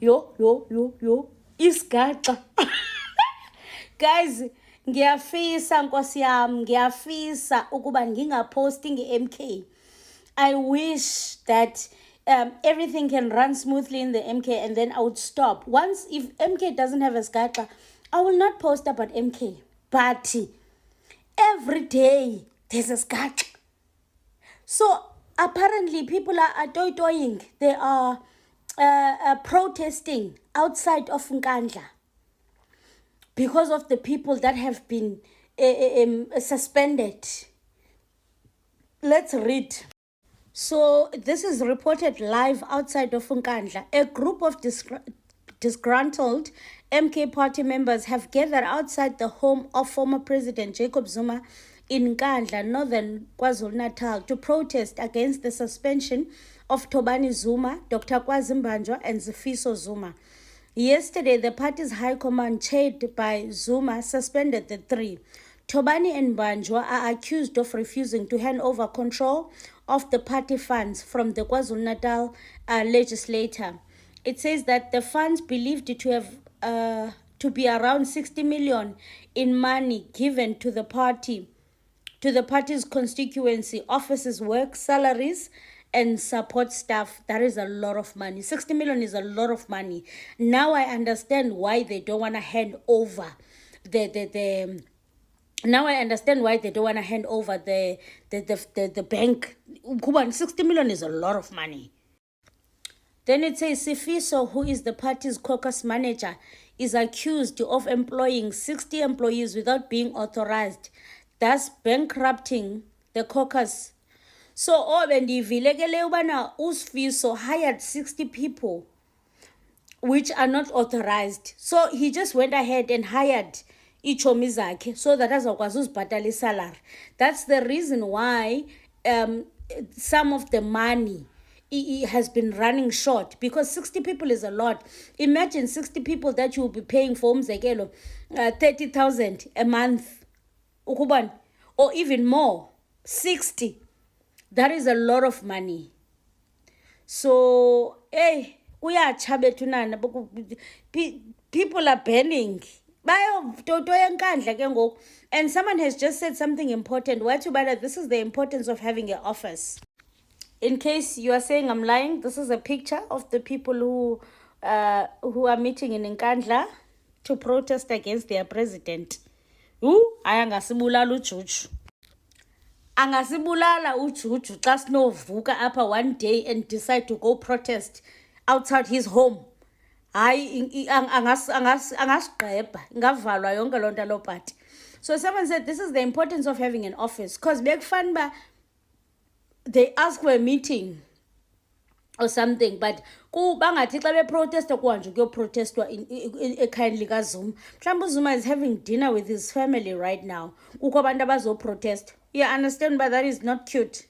yo isigaxa. Guys, ngiyafisa nkosi yami, ngiyafisa ukuba ngingaposti nge-MK. I wish that everything can run smoothly in the MK and then I would stop. Once, if MK doesn't have a skaxa, I will not post about MK. But every day there's a skaxa. So apparently people are toying. They are protesting outside of Nkandla because of the people that have been suspended. Let's read. So this is reported live outside of Nkandla. A group of disgruntled MK party members have gathered outside the home of former President Jacob Zuma in Nkandla, northern KwaZulu-Natal, to protest against the suspension of Thobani Zuma, Dr. Kwazi Mbanjwa, and Sifiso Zuma. Yesterday, the party's high command, chaired by Zuma, suspended the three. Thobani and Mbanjwa are accused of refusing to hand over control of the party funds from the KwaZulu-Natal legislator. It says that the funds believed to have to be around 60 million in money given to the party's constituency offices, work, salaries, and support staff. That is a lot of money. 60 million is a lot of money. Now I understand why they don't want to hand over now I understand why they don't want to hand over the bank. 60 million is a lot of money. Then it says Sifiso, who is the party's caucus manager, is accused of employing 60 employees without being authorized, thus bankrupting the caucus. So Sifiso hired 60 people which are not authorized. So he just went ahead and hired ichomi zakhe so that azokwazi uzibhatala isalary. That's the reason why some of the money has been running short, because 60 people is a lot. Imagine 60 people that you will be paying for 30,000 a month, or even more. 60, that is a lot of money. So people are banning. And someone has just said something important. This is the importance of having an office. In case you are saying I'm lying, this is a picture of the people who are meeting in Nkandla to protest against their president. Angasibulala uJuju xa sinovuka apha one day and decide to go protest outside his home. Angasigqeba ngavalwa yonke loo nto lo party. So someone said this is the importance of having an office, because bekufana they ask for a meeting or something, but bangathi xa beprotesta kuhanjwe kuyoprotestwa ekhayeni likaZuma. Mhlawumbi uZuma is having dinner with his family right now, kukho abantu abazoprotesta. You understand, but that is not cute.